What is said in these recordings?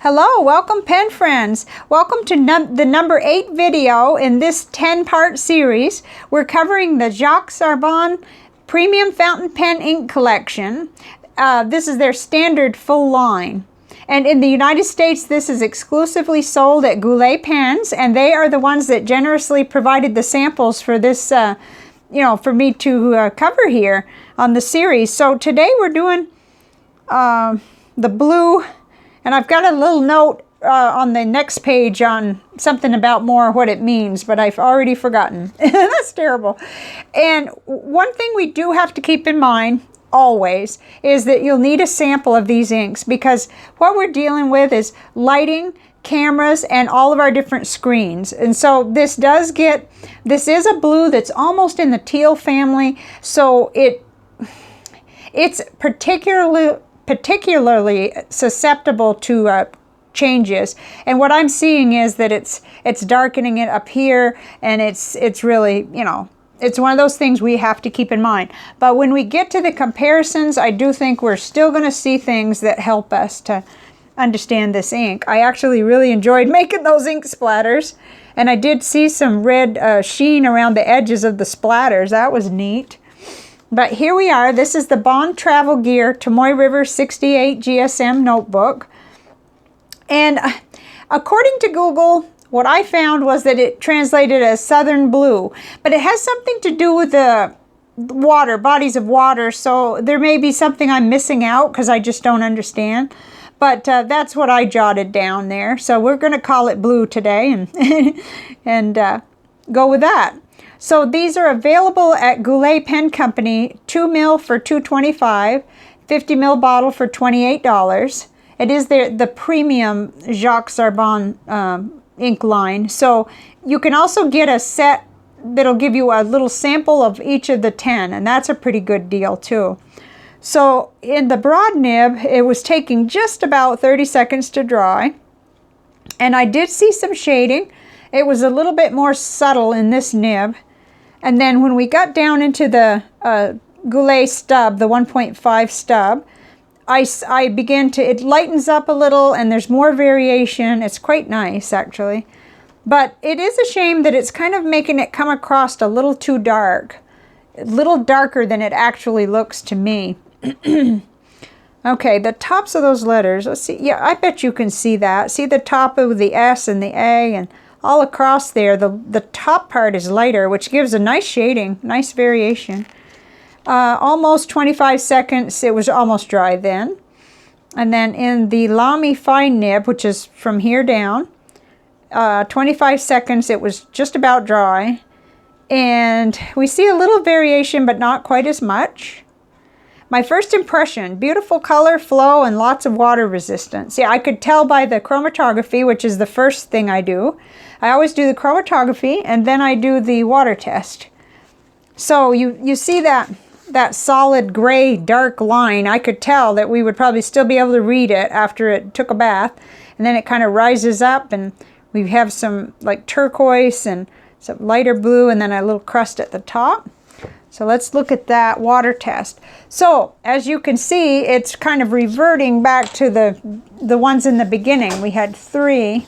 Hello, welcome pen friends. Welcome to the number 8 video in this 10-part series. We're covering the Jacques Herbin Premium Fountain Pen Ink Collection. This is their standard full line. And in the United States, this is exclusively sold at Goulet Pens, and they are the ones that generously provided the samples for this, for me to cover here on the series. So today we're doing the blue. And I've got a little note on the next page on something about more what it means, but I've already forgotten. That's terrible. And one thing we do have to keep in mind always is that you'll need a sample of these inks, because what we're dealing with is lighting, cameras, and all of our different screens. And so this is a blue that's almost in the teal family, so it's particularly susceptible to changes. And what I'm seeing is that it's darkening it up here, and it's really, it's one of those things we have to keep in mind. But when we get to the comparisons, I do think we're still going to see things that help us to understand this ink. I actually really enjoyed making those ink splatters, and I did see some red sheen around the edges of the splatters. That was neat. But here we are. This is the Bond Travel Gear Tomoy River 68 GSM notebook. And according to Google, what I found was that it translated as Southern Blue. But it has something to do with the water, bodies of water. So there may be something I'm missing out because I just don't understand. But that's what I jotted down there. So we're going to call it blue today and go with that. So these are available at Goulet Pen Company, 2 mil for $2.25, 50 mil bottle for $28. It is the premium Jacques Herbin ink line. So you can also get a set that'll give you a little sample of each of the 10, and that's a pretty good deal too. So in the broad nib, it was taking just about 30 seconds to dry, and I did see some shading. It was a little bit more subtle in this nib. And then when we got down into the Goulet stub, the 1.5 stub, I began to, it lightens up a little and there's more variation. It's quite nice, actually. But it is a shame that it's kind of making it come across a little too dark. A little darker than it actually looks to me. Okay, the tops of those letters, let's see. Yeah, I bet you can see that. See the top of the S and the A, and all across there, the top part is lighter, which gives a nice shading, nice variation. Almost 25 seconds, it was almost dry then. And then in the Lamy Fine nib, which is from here down, 25 seconds, it was just about dry. And we see a little variation, but not quite as much. My first impression, beautiful color, flow, and lots of water resistance. Yeah, I could tell by the chromatography, which is the first thing I do. I always do the chromatography, and then I do the water test. So you see that solid gray dark line. I could tell that we would probably still be able to read it after it took a bath. And then it kind of rises up, and we have some like turquoise and some lighter blue, and then a little crust at the top. So let's look at that water test. So as you can see, it's kind of reverting back to the ones in the beginning. We had 3.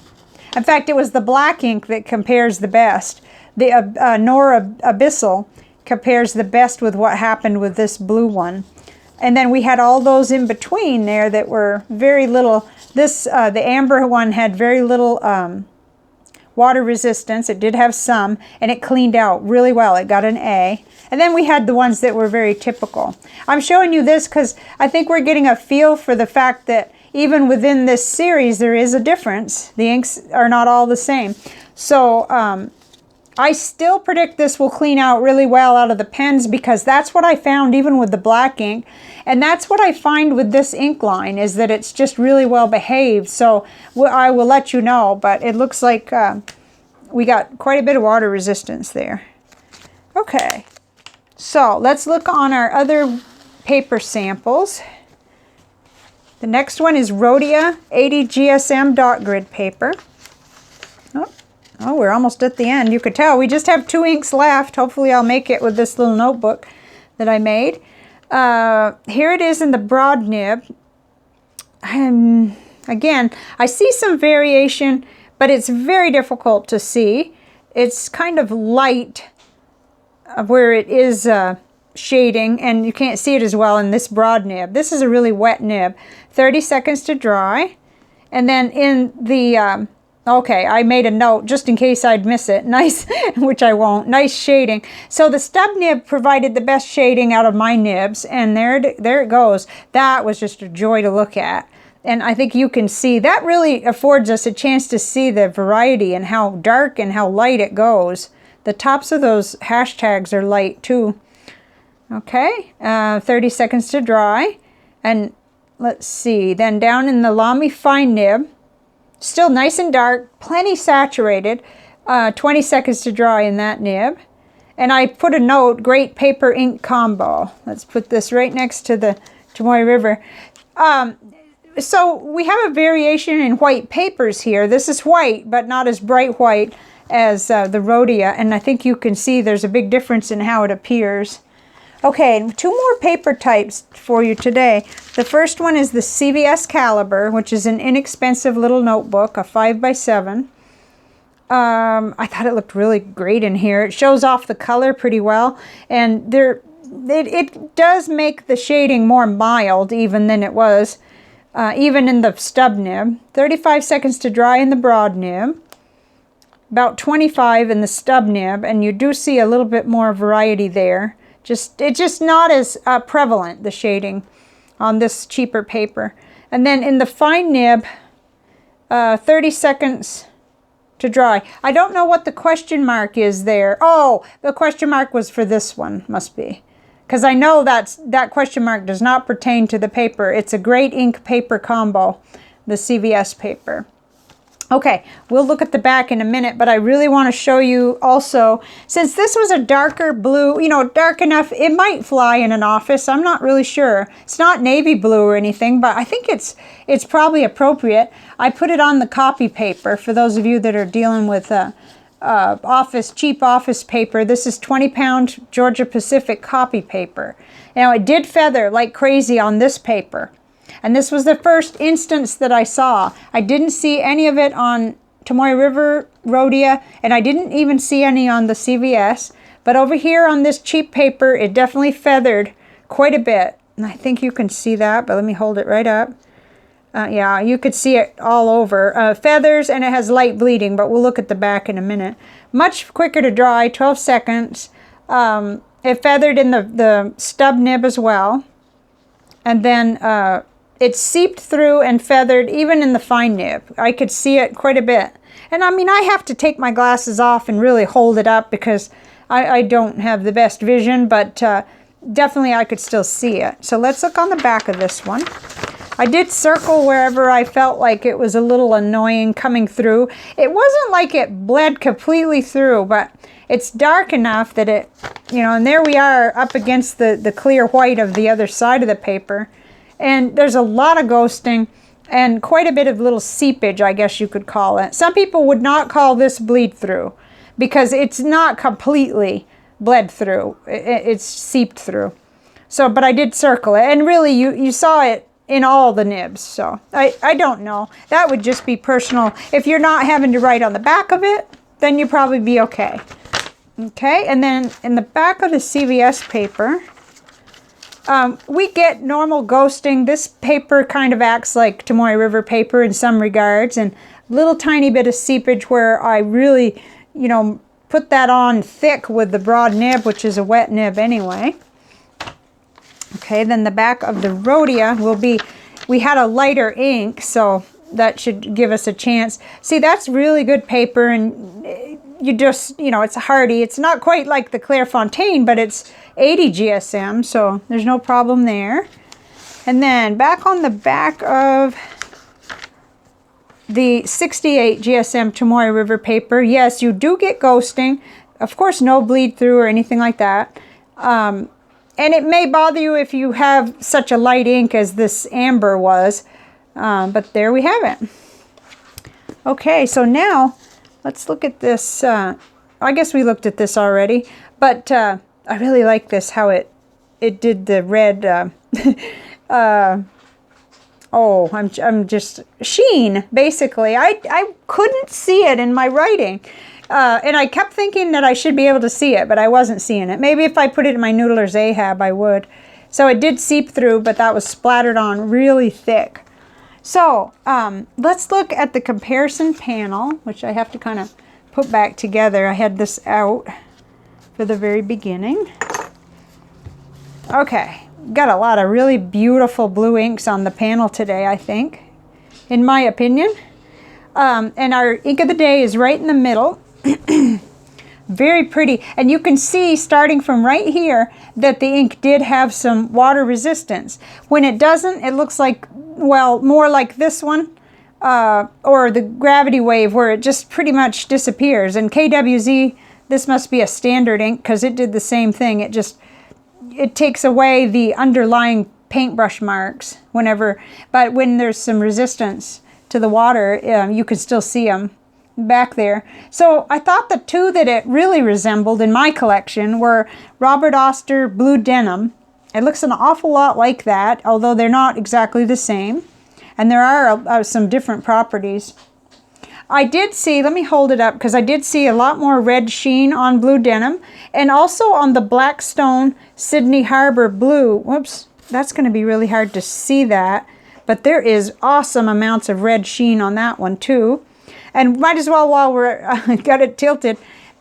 In fact, it was the black ink that compares the best. The Nora Abyssal compares the best with what happened with this blue one. And then we had all those in between there that were very little. This, the amber one had very little water resistance. It did have some, and it cleaned out really well. It got an A. And then we had the ones that were very typical. I'm showing you this because I think we're getting a feel for the fact that even within this series, there is a difference. The inks are not all the same. So I still predict this will clean out really well out of the pens, because that's what I found even with the black ink. And that's what I find with this ink line, is that it's just really well behaved. So I will let you know, but it looks like we got quite a bit of water resistance there. Okay, so let's look on our other paper samples. The next one is Rodya 80 GSM dot grid paper. Oh, we're almost at the end. You could tell we just have 2 inks left. Hopefully I'll make it with this little notebook that I made. Here it is in the broad nib. Again, I see some variation, but it's very difficult to see. It's kind of light where it is shading, and you can't see it as well in this broad nib. This is a really wet nib. 30 seconds to dry. And then in the, okay, I made a note just in case I'd miss it. Nice, which I won't. Nice shading. So the stub nib provided the best shading out of my nibs, and there it goes. That was just a joy to look at. And I think you can see, that really affords us a chance to see the variety and how dark and how light it goes. The tops of those hashtags are light too. Okay, 30 seconds to dry. And let's see, then down in the Lamy Fine nib, still nice and dark, plenty saturated. 20 seconds to dry in that nib. And I put a note, great paper ink combo. Let's put this right next to the Tomoe River. So we have a variation in white papers here. This is white, but not as bright white as the Rodya. And I think you can see there's a big difference in how it appears. Okay, 2 more paper types for you today. The first one is the CVS Caliber, which is an inexpensive little notebook, a 5x7. I thought it looked really great in here. It shows off the color pretty well, and it does make the shading more mild even than it was, even in the stub nib. 35 seconds to dry in the broad nib, about 25 in the stub nib, and you do see a little bit more variety there. It's just not as prevalent, the shading, on this cheaper paper. And then in the fine nib, 30 seconds to dry. I don't know what the question mark is there. Oh, the question mark was for this one, must be. Because I know that question mark does not pertain to the paper. It's a great ink paper combo, the CVS paper. Okay, we'll look at the back in a minute, but I really want to show you also, since this was a darker blue, you know, dark enough, it might fly in an office. I'm not really sure. It's not navy blue or anything, but I think it's probably appropriate. I put it on the copy paper for those of you that are dealing with cheap office paper. This is 20-pound Georgia Pacific copy paper. Now, it did feather like crazy on this paper. And this was the first instance that I saw. I didn't see any of it on Tomoe River Rodya, and I didn't even see any on the CVS. But over here on this cheap paper, it definitely feathered quite a bit. And I think you can see that, but let me hold it right up. Yeah, you could see it all over. Feathers, and it has light bleeding, but we'll look at the back in a minute. Much quicker to dry, 12 seconds. It feathered in the stub nib as well. And then it seeped through and feathered even in the fine nib. I could see it quite a bit. And I mean, I have to take my glasses off and really hold it up because I don't have the best vision, but definitely I could still see it. So let's look on the back of this one. I did circle wherever I felt like it was a little annoying coming through. It wasn't like it bled completely through, but it's dark enough that it, you know, and there we are up against the clear white of the other side of the paper. And there's a lot of ghosting and quite a bit of little seepage, I guess you could call it. Some people would not call this bleed through because it's not completely bled through. It's seeped through. So, but I did circle it. And really, you saw it in all the nibs. So, I don't know. That would just be personal. If you're not having to write on the back of it, then you'd probably be okay. Okay, and then in the back of the CVS paper, we get normal ghosting. This paper kind of acts like Tomoe River paper in some regards, and little tiny bit of seepage where I really, you know, put that on thick with the broad nib, which is a wet nib anyway. Okay, then the back of the Rodya will be, we had a lighter ink, so that should give us a chance. See, that's really good paper, and you just, you know, it's hardy. It's not quite like the Clairefontaine, but it's 80 GSM, so there's no problem there. And then back on the back of the 68 GSM Tomoe River paper, yes, you do get ghosting. Of course, no bleed through or anything like that. And it may bother you if you have such a light ink as this amber was, but there we have it. Okay, so now let's look at this. I guess we looked at this already, but I really like this, how it did the red oh, I'm just sheen, basically. I couldn't see it in my writing. And I kept thinking that I should be able to see it, but I wasn't seeing it. Maybe if I put it in my Noodler's Ahab, I would. So it did seep through, but that was splattered on really thick. So let's look at the comparison panel, which I have to kind of put back together. I had this out for the very beginning. Okay, got a lot of really beautiful blue inks on the panel today, I think, in my opinion. And our ink of the day is right in the middle. Very pretty. And you can see, starting from right here, that the ink did have some water resistance. When it doesn't, it looks like, well, more like this one, or the Gravity Wave, where it just pretty much disappears. And KWZ, this must be a standard ink, because it did the same thing. It takes away the underlying paintbrush marks whenever, but when there's some resistance to the water, you can still see them back there. So I thought the two that it really resembled in my collection were Robert Oster Blue Denim. It looks an awful lot like that, although they're not exactly the same. And there are some different properties. I did see, let me hold it up, because I did see a lot more red sheen on Blue Denim, and also on the Blackstone Sydney Harbor Blue. Whoops, that's going to be really hard to see that, but there is awesome amounts of red sheen on that one too. And might as well, while we're got it tilted,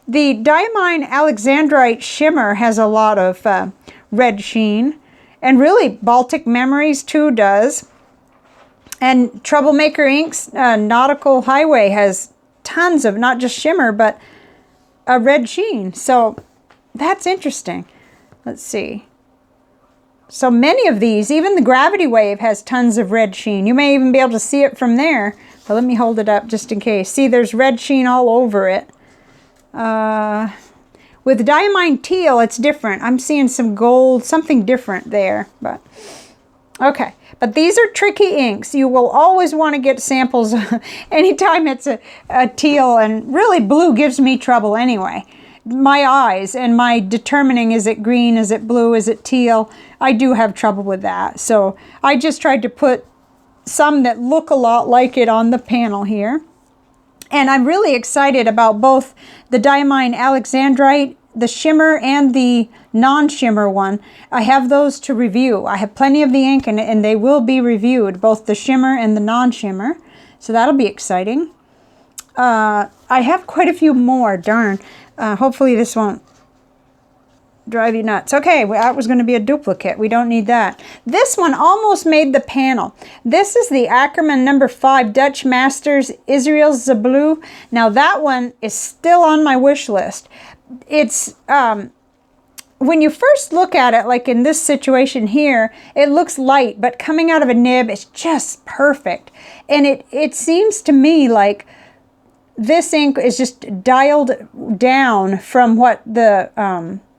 the Diamine Alexandrite Shimmer has a lot of red sheen, and really Baltic Memories too does. And Troublemaker Inks Nautical Highway has tons of, not just shimmer, but a red sheen. So that's interesting. Let's see. So many of these, even the Gravity Wave has tons of red sheen. You may even be able to see it from there. But let me hold it up just in case. See, there's red sheen all over it. With Diamine Teal, it's different. I'm seeing some gold, something different there. But okay. But these are tricky inks. You will always want to get samples anytime it's a teal, and really blue gives me trouble anyway. My eyes and my determining, is it green, is it blue, is it teal, I do have trouble with that. So I just tried to put some that look a lot like it on the panel here. And I'm really excited about both the Diamine Alexandrite, the shimmer, and the non-shimmer one. I have those to review. I have plenty of the ink, and they will be reviewed, both the shimmer and the non-shimmer. So that'll be exciting. I have quite a few more, darn. Hopefully this won't drive you nuts. Okay, well, that was going to be a duplicate. We don't need that. This one almost made the panel. This is the Ackerman No. 5 Dutch Masters Israel Zablu. Now that one is still on my wish list. It's, when you first look at it, like in this situation here, it looks light, but coming out of a nib, it's just perfect. And it seems to me like this ink is just dialed down from what the,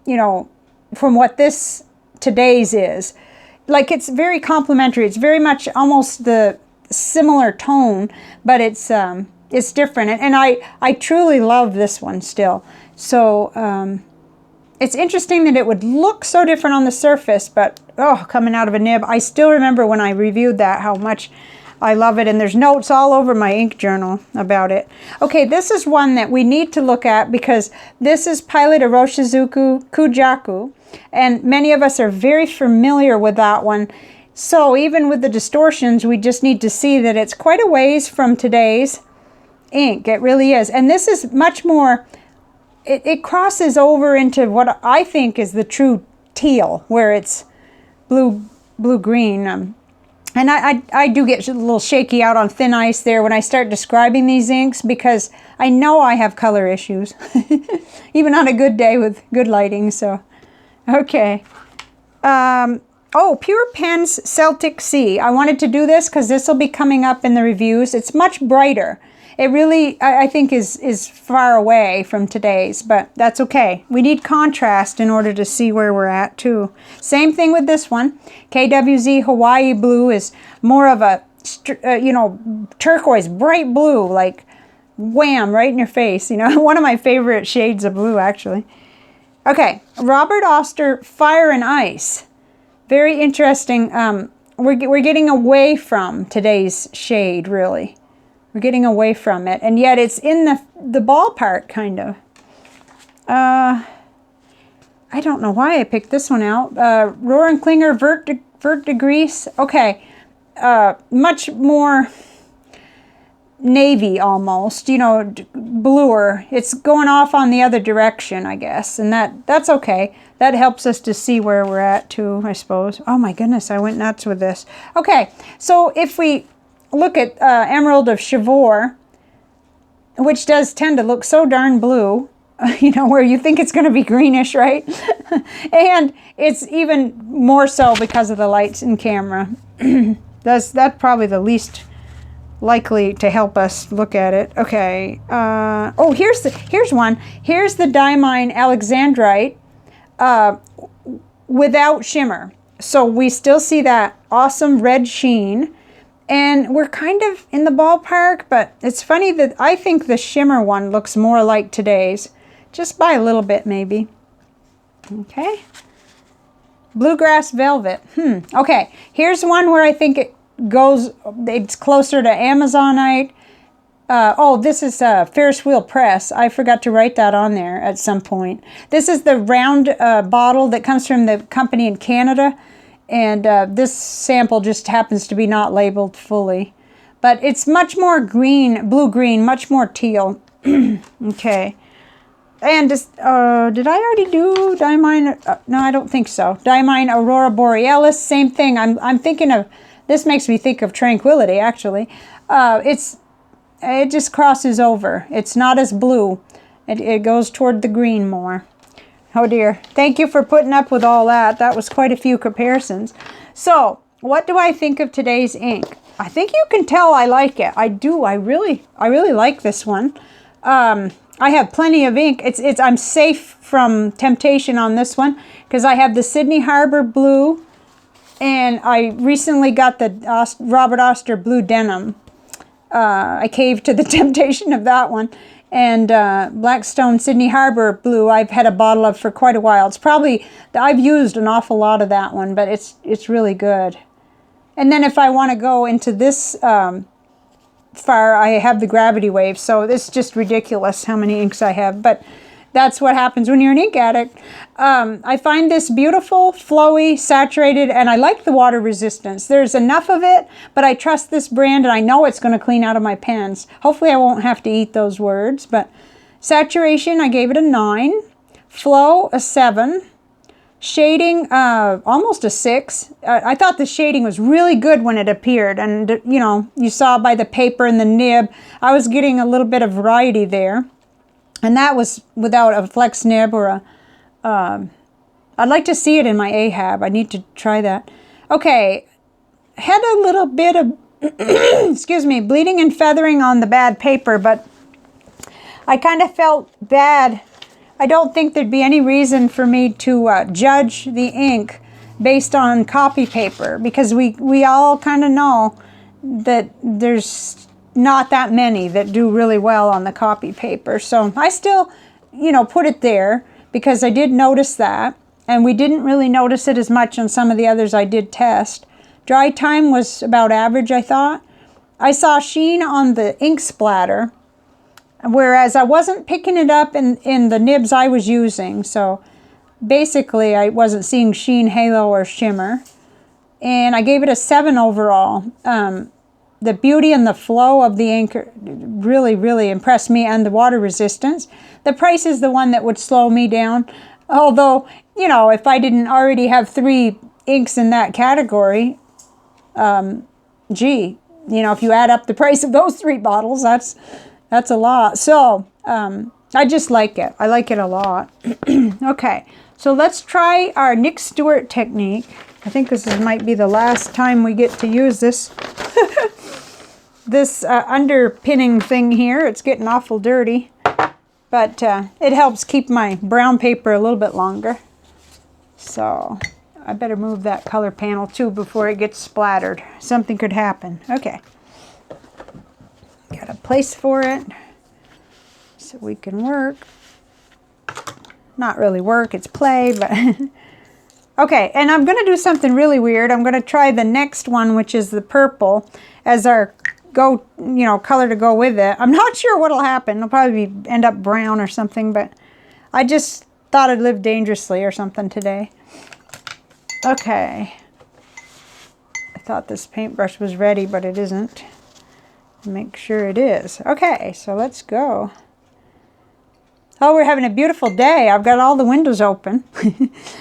you know, from what this today's is. Like, it's very complementary. It's very much almost the similar tone, but it's different. And I truly love this one still. So it's interesting that it would look so different on the surface, but oh, coming out of a nib, I still remember when I reviewed that how much I love it, and there's notes all over my ink journal about it. Okay, this is one that we need to look at because this is Pilot Iroshizuku Kujaku, and many of us are very familiar with that one. So even with the distortions, we just need to see that it's quite a ways from today's ink. It really is. And this is much more, it crosses over into what I think is the true teal, where it's blue-green. And I do get a little shaky out on thin ice there when I start describing these inks, because I know I have color issues, even on a good day with good lighting. So, okay. Oh, Pure Pen's Celtic Sea. I wanted to do this because this will be coming up in the reviews. It's much brighter. It really, I think, is far away from today's, but that's okay. We need contrast in order to see where we're at, too. Same thing with this one. KWZ Hawaii Blue is more of a, you know, turquoise, bright blue, like wham, right in your face. You know, one of my favorite shades of blue, actually. Okay, Robert Oster Fire and Ice. Very interesting we're getting away from today's shade, really. We're getting away from it, and yet it's in the ballpark, kind of. I don't know why I picked this one out. Rohr & Klinger Vert de Gris. Okay, much more navy almost, you know, bluer. It's going off on the other direction, I guess, and that's okay. That helps us to see where we're at too, I suppose. Oh my goodness, I went nuts with this. Okay, so if we look at Emerald of Chivor, which does tend to look so darn blue, you know, where you think it's going to be greenish, right? And it's even more so because of the lights in camera. That's probably the least likely to help us look at it. Okay. Oh, here's one. Here's the Diamine Alexandrite without shimmer. So we still see that awesome red sheen. And we're kind of in the ballpark, but it's funny that I think the shimmer one looks more like today's. Just by a little bit, maybe. Okay. Bluegrass Velvet. Okay. Here's one where I think it's closer to Amazonite. Oh, this is Ferris Wheel Press. I forgot to write that on there at some point. This is the round bottle that comes from the company in Canada. And this sample just happens to be not labeled fully. But it's much more green, blue-green, much more teal. Okay. And just, did I already do Diamine? No, I don't think so. Diamine Aurora Borealis, same thing. I'm thinking of, this makes me think of Tranquility, actually. It just crosses over. It's not as blue. It goes toward the green more. Oh dear. Thank you for putting up with all that. That was quite a few comparisons. So, what do I think of today's ink? I think you can tell I like it. I do. I really like this one. I have plenty of ink. I'm safe from temptation on this one because I have the Sydney Harbor Blue, and I recently got the Robert Oster Blue Denim. I caved to the temptation of that one. And Blackstone Sydney Harbor Blue I've had a bottle of for quite a while. It's probably, I've used an awful lot of that one, but it's really good. And then if I want to go into this far, I have the Gravity Wave, so it's just ridiculous how many inks I have, but that's what happens when you're an ink addict. I find this beautiful, flowy, saturated, and I like the water resistance. There's enough of it, but I trust this brand, and I know it's going to clean out of my pens. Hopefully I won't have to eat those words, but saturation, I gave it a 9. Flow, a 7. Shading, almost a 6. I thought the shading was really good when it appeared, and you know, you saw by the paper and the nib, I was getting a little bit of variety there. And that was without a flex nib or I'd like to see it in my Ahab. I need to try that. Okay, had a little bit of, excuse me, bleeding and feathering on the bad paper, but I kind of felt bad. I don't think there'd be any reason for me to judge the ink based on copy paper, because we all kind of know that there's not that many that do really well on the copy paper. So I still, you know, put it there because I did notice that, and we didn't really notice it as much on some of the others I did test. Dry time was about average, I thought. I saw sheen on the ink splatter, whereas I wasn't picking it up in the nibs I was using. So basically I wasn't seeing sheen, halo, or shimmer. And I gave it a 7 overall. The beauty and the flow of the ink really, really impressed me, and the water resistance. The price is the one that would slow me down. Although, you know, if I didn't already have 3 inks in that category, gee, you know, if you add up the price of those 3 bottles, that's a lot. So, I just like it. I like it a lot. Okay, so let's try our Nick Stewart technique. I think this might be the last time we get to use this. This underpinning thing here, it's getting awful dirty, but it helps keep my brown paper a little bit longer. So I better move that color panel too before it gets splattered. Something could happen. Okay. Got a place for it so we can work. Not really work, it's play, but Okay, and I'm going to do something really weird. I'm going to try the next one, which is the purple, as our color to go with it. I'm not sure what'll happen. It'll probably end up brown or something, but I just thought I'd live dangerously or something today. Okay. I thought this paintbrush was ready, but it isn't. Make sure it is. Okay, so let's go. Oh, we're having a beautiful day. I've got all the windows open.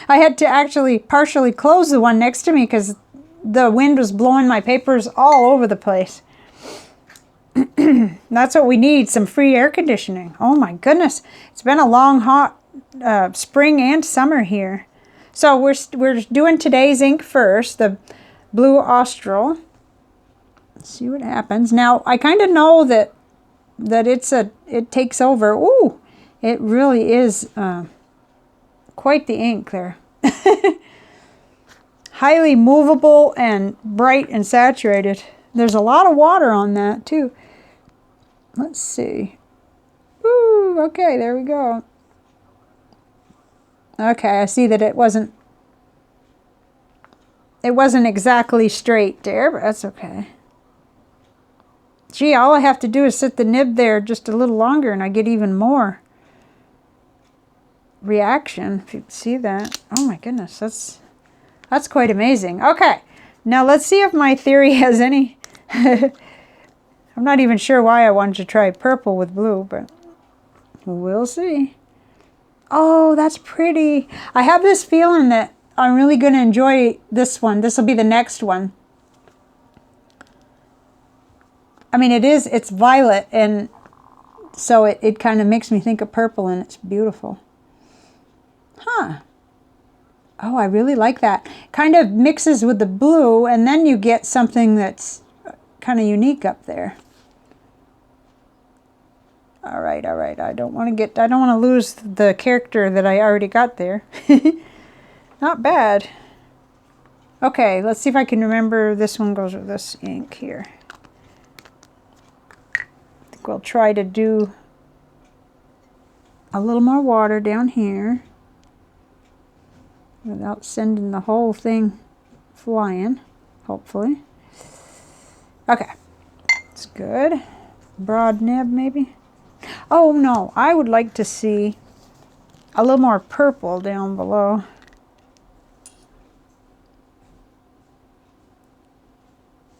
I had to actually partially close the one next to me because the wind was blowing my papers all over the place. That's what we need, some free air conditioning. Oh my goodness. It's been a long, hot spring and summer here. So we're doing today's ink first, the Bleu Austral. Let's see what happens. Now, I kind of know that it takes over. Ooh, it really is quite the ink there. Highly movable and bright and saturated. There's a lot of water on that too. Let's see. Ooh, okay, there we go. Okay, I see that it wasn't exactly straight there, but that's okay. Gee, all I have to do is sit the nib there just a little longer and I get even more reaction, if you can see that. Oh my goodness, that's quite amazing. Okay, now let's see if my theory has any... I'm not even sure why I wanted to try purple with blue, but we'll see. Oh, that's pretty. I have this feeling that I'm really going to enjoy this one. This will be the next one. I mean, it's violet, and so it kind of makes me think of purple, and it's beautiful. Huh. Oh, I really like that. Kind of mixes with the blue, and then you get something that's kind of unique up there. All right. I don't want to lose the character that I already got there. Not bad. Okay, let's see if I can remember this one goes with this ink here. I think we'll try to do a little more water down here without sending the whole thing flying, hopefully. Okay, that's good. Broad nib maybe. Oh no, I would like to see a little more purple down below.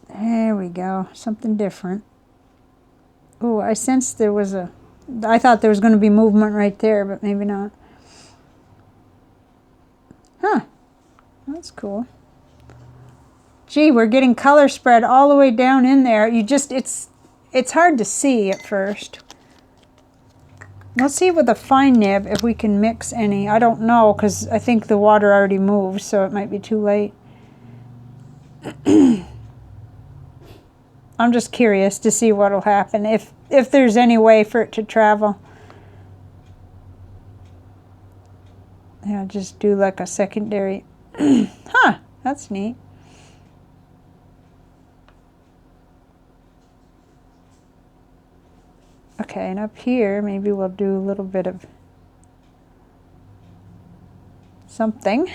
There we go, something different. Oh, I sensed there was I thought there was going to be movement right there, but maybe not. Huh, that's cool. Gee, we're getting color spread all the way down in there. It's hard to see at first. Let's see with a fine nib if we can mix any. I don't know, because I think the water already moved, so it might be too late. I'm just curious to see what will happen, if there's any way for it to travel. Yeah, just do like a secondary. Huh, that's neat. Okay, and up here, maybe we'll do a little bit of something.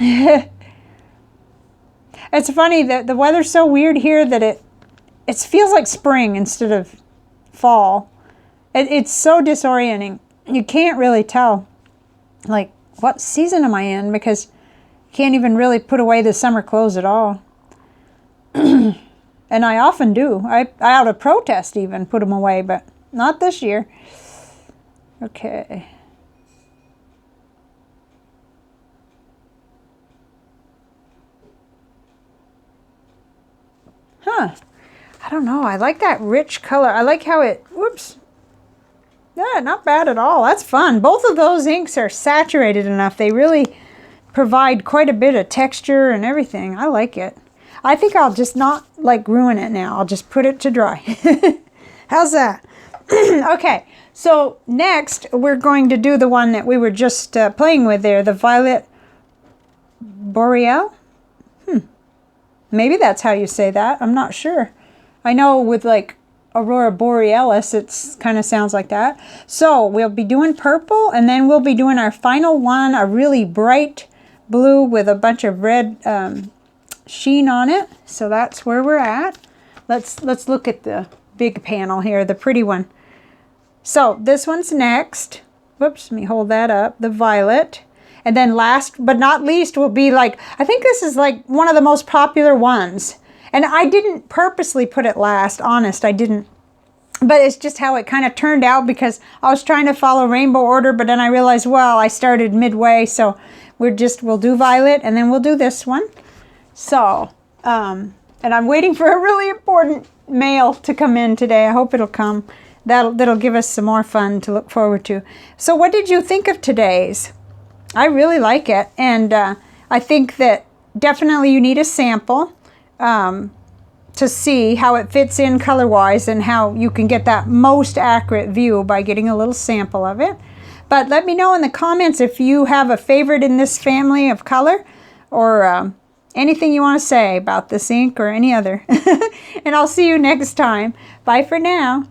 It's funny that the weather's so weird here that it feels like spring instead of fall. It's so disorienting. You can't really tell, like, what season am I in, because you can't even really put away the summer clothes at all. And I often do. I out of protest even put them away, but not this year. Okay. Huh. I don't know. I like that rich color. I like how it, whoops. Yeah, not bad at all. That's fun. Both of those inks are saturated enough. They really provide quite a bit of texture and everything. I like it. I think I'll just not like ruin it now. I'll just put it to dry. How's that? Okay, so next we're going to do the one that we were just playing with there, the Violet Boreal. Maybe that's how you say that. I'm not sure. I know with like Aurora Borealis, it's kind of sounds like that. So we'll be doing purple, and then we'll be doing our final one, a really bright blue with a bunch of red sheen on it. So that's where we're at. Let's look at the big panel here, the pretty one. So this one's next. Whoops, let me hold that up. The violet. And then last but not least will be like, I think this is like one of the most popular ones. And I didn't purposely put it last, honest, I didn't. But it's just how it kind of turned out because I was trying to follow rainbow order, but then I realized, well, I started midway, so we'll do violet and then we'll do this one. So, and I'm waiting for a really important mail to come in today. I hope it'll come. That'll give us some more fun to look forward to. So what did you think of today's? I really like it, and I think that definitely you need a sample to see how it fits in color-wise and how you can get that most accurate view by getting a little sample of it. But let me know in the comments if you have a favorite in this family of color, or anything you want to say about this ink or any other. And I'll see you next time. Bye for now.